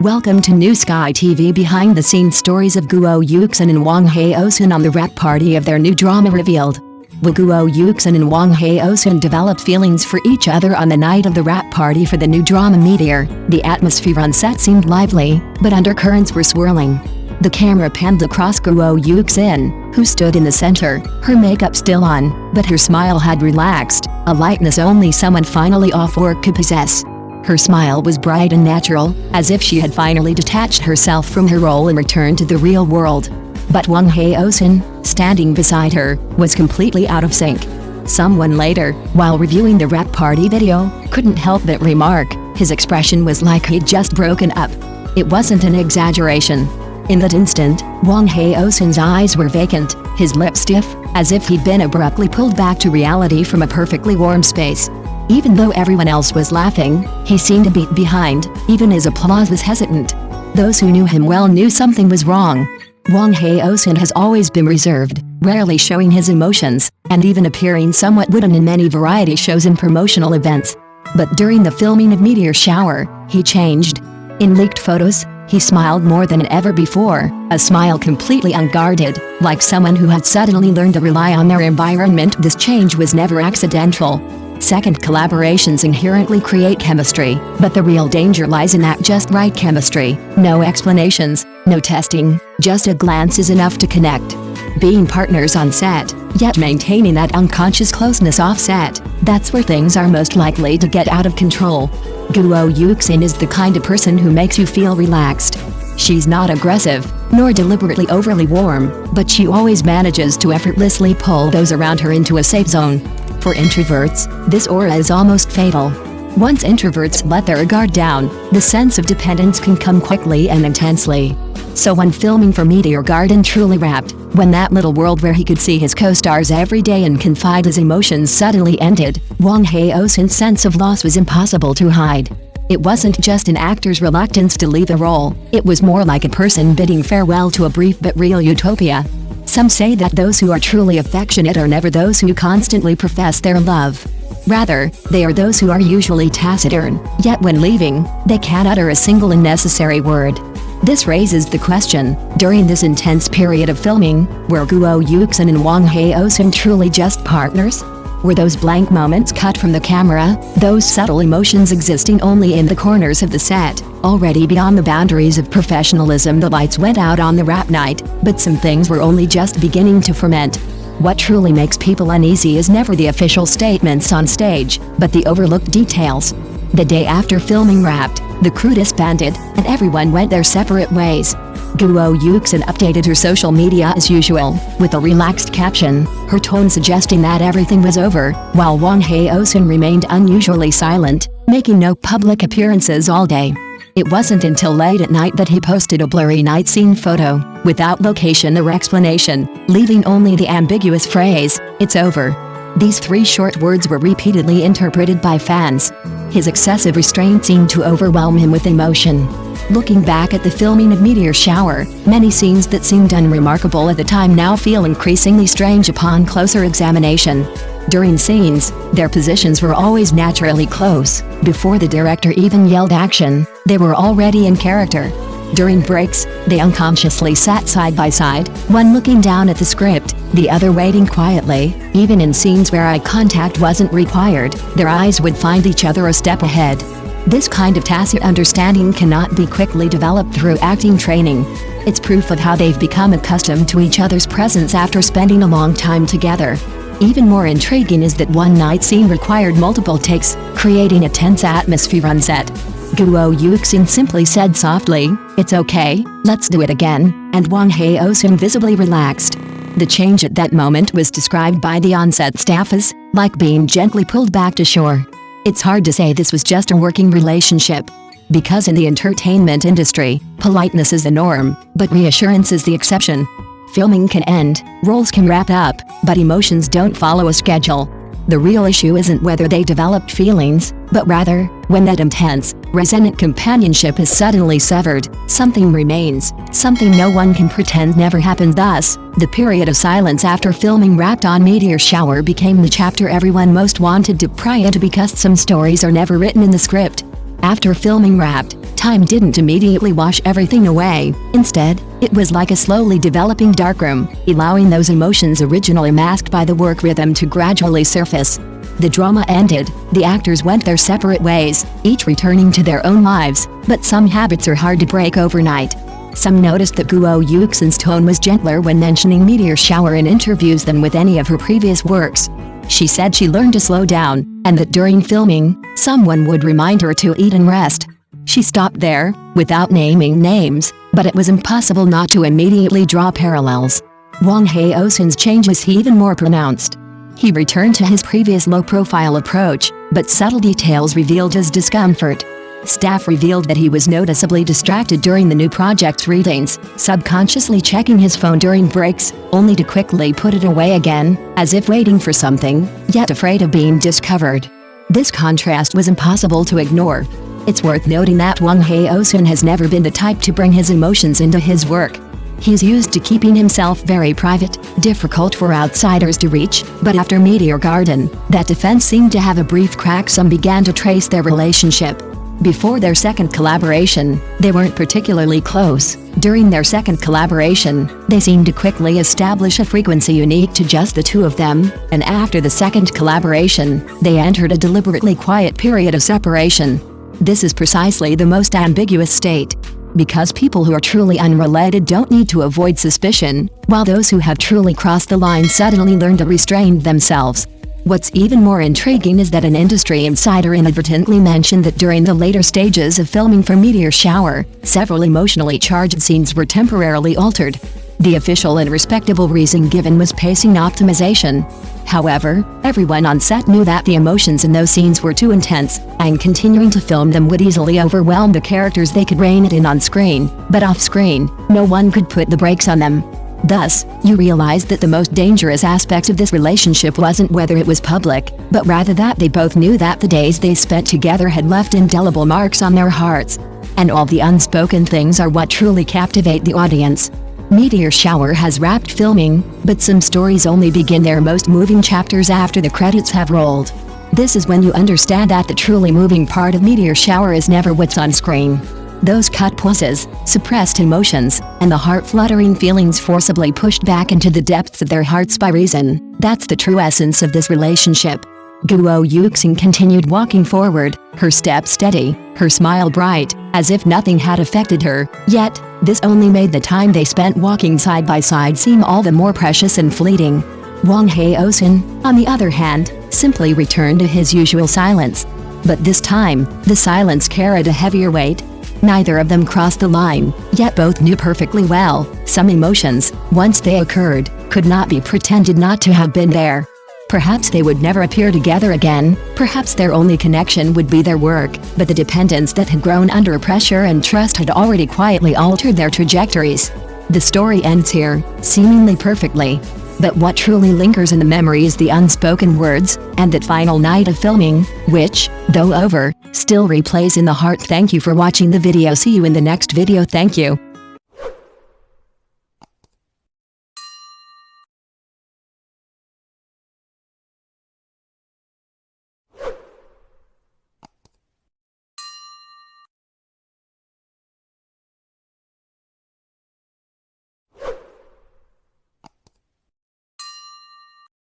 Welcome to New Sky TV behind-the-scenes stories of Guo Yuxin and Wang Haozhen on the rap party of their new drama revealed. Guo Yuxin and Wang Haozhen developed feelings for each other on the night of the rap party for the new drama Meteor. The atmosphere on set seemed lively, but undercurrents were swirling. The camera panned across Guo Yuxin, who stood in the center, her makeup still on, but her smile had relaxed, a lightness only someone finally off work could possess. Her smile was bright and natural, as if she had finally detached herself from her role and returned to the real world. But Wang Haozhen, standing beside her, was completely out of sync. Someone later, while reviewing the rap party video, couldn't help but remark, his expression was like he'd just broken up. It wasn't an exaggeration. In that instant, Wang Haozhen's eyes were vacant, his lips stiff, as if he'd been abruptly pulled back to reality from a perfectly warm space. Even though everyone else was laughing, he seemed a beat behind, even his applause was hesitant. Those who knew him well knew something was wrong. Wang Haozhen has always been reserved, rarely showing his emotions, and even appearing somewhat wooden in many variety shows and promotional events. But during the filming of Meteor Shower, he changed. In leaked photos, he smiled more than ever before, a smile completely unguarded, like someone who had suddenly learned to rely on their environment. This change was never accidental. Second, collaborations inherently create chemistry, but the real danger lies in that just right chemistry. No explanations, no testing, just a glance is enough to connect. Being partners on set, yet maintaining that unconscious closeness off set, that's where things are most likely to get out of control. Guo Yuxin is the kind of person who makes you feel relaxed. She's not aggressive, nor deliberately overly warm, but she always manages to effortlessly pull those around her into a safe zone. For introverts, this aura is almost fatal. Once introverts let their guard down, the sense of dependence can come quickly and intensely. So when filming for Meteor Garden truly wrapped, when that little world where he could see his co-stars every day and confide his emotions suddenly ended, Wang Haozhen's sense of loss was impossible to hide. It wasn't just an actor's reluctance to leave a role, it was more like a person bidding farewell to a brief but real utopia. Some say that those who are truly affectionate are never those who constantly profess their love. Rather, they are those who are usually taciturn, yet when leaving, they can't utter a single unnecessary word. This raises the question, during this intense period of filming, were Guo Yuxin and Wang Haozhen truly just partners? Were those blank moments cut from the camera, those subtle emotions existing only in the corners of the set, already beyond the boundaries of professionalism? The lights went out on the rap night, but some things were only just beginning to ferment. What truly makes people uneasy is never the official statements on stage, but the overlooked details. The day after filming wrapped, the crew disbanded, and everyone went their separate ways. Guo Yuxin updated her social media as usual, with a relaxed caption, her tone suggesting that everything was over, while Wang Haozhen remained unusually silent, making no public appearances all day. It wasn't until late at night that he posted a blurry night scene photo, without location or explanation, leaving only the ambiguous phrase, "It's over." These 3 short words were repeatedly interpreted by fans. His excessive restraint seemed to overwhelm him with emotion. Looking back at the filming of Meteor Shower, many scenes that seemed unremarkable at the time now feel increasingly strange upon closer examination. During scenes, their positions were always naturally close. Before the director even yelled action, they were already in character. During breaks, they unconsciously sat side by side, one looking down at the script, the other waiting quietly. Even in scenes where eye contact wasn't required, their eyes would find each other a step ahead. This kind of tacit understanding cannot be quickly developed through acting training. It's proof of how they've become accustomed to each other's presence after spending a long time together. Even more intriguing is that one night scene required multiple takes, creating a tense atmosphere on set. Guo Yuxin simply said softly, "It's okay, let's do it again," and Wang Haozhen visibly relaxed. The change at that moment was described by the on-set staff as, like being gently pulled back to shore. It's hard to say this was just a working relationship. Because in the entertainment industry, politeness is the norm, but reassurance is the exception. Filming can end, roles can wrap up, but emotions don't follow a schedule. The real issue isn't whether they developed feelings, but rather, when that intense, resonant companionship is suddenly severed, something remains, something no one can pretend never happened. Thus, the period of silence after filming wrapped on Meteor Shower became the chapter everyone most wanted to pry into because some stories are never written in the script. After filming wrapped, time didn't immediately wash everything away. Instead, it was like a slowly developing darkroom, allowing those emotions originally masked by the work rhythm to gradually surface. The drama ended, the actors went their separate ways, each returning to their own lives, but some habits are hard to break overnight. Some noticed that Guo Yuxin's tone was gentler when mentioning meteor shower in interviews than with any of her previous works. She said she learned to slow down, and that during filming, someone would remind her to eat and rest. She stopped there, without naming names, but it was impossible not to immediately draw parallels. Wang Haozhen's change was even more pronounced. He returned to his previous low-profile approach, but subtle details revealed his discomfort. Staff revealed that he was noticeably distracted during the new project's readings, subconsciously checking his phone during breaks, only to quickly put it away again, as if waiting for something, yet afraid of being discovered. This contrast was impossible to ignore. It's worth noting that Wang Haozhen has never been the type to bring his emotions into his work. He's used to keeping himself very private, difficult for outsiders to reach, but after Meteor Garden, that defense seemed to have a brief crack. Some began to trace their relationship. Before their second collaboration, they weren't particularly close. During their second collaboration, they seemed to quickly establish a frequency unique to just the two of them, and after the second collaboration, they entered a deliberately quiet period of separation. This is precisely the most ambiguous state. Because people who are truly unrelated don't need to avoid suspicion, while those who have truly crossed the line suddenly learn to restrain themselves. What's even more intriguing is that an industry insider inadvertently mentioned that during the later stages of filming for Meteor Shower, several emotionally charged scenes were temporarily altered. The official and respectable reason given was pacing optimization. However, everyone on set knew that the emotions in those scenes were too intense, and continuing to film them would easily overwhelm the characters. They could rein it in on screen, but off-screen, no one could put the brakes on them. Thus, you realize that the most dangerous aspect of this relationship wasn't whether it was public, but rather that they both knew that the days they spent together had left indelible marks on their hearts. And all the unspoken things are what truly captivate the audience. Meteor Shower has wrapped filming, but some stories only begin their most moving chapters after the credits have rolled. This is when you understand that the truly moving part of Meteor Shower is never what's on screen. Those cut pauses, suppressed emotions, and the heart-fluttering feelings forcibly pushed back into the depths of their hearts by reason, that's the true essence of this relationship. Guo Yuxin continued walking forward, her step steady, her smile bright, as if nothing had affected her, yet, this only made the time they spent walking side by side seem all the more precious and fleeting. Wang Haozhen, on the other hand, simply returned to his usual silence. But this time, the silence carried a heavier weight. Neither of them crossed the line, yet both knew perfectly well, some emotions, once they occurred, could not be pretended not to have been there. Perhaps they would never appear together again, perhaps their only connection would be their work, but the dependence that had grown under pressure and trust had already quietly altered their trajectories. The story ends here, seemingly perfectly. But what truly lingers in the memory is the unspoken words, and that final night of filming, which, though over, still replays in the heart. Thank you for watching the video. See you in the next video. Thank you.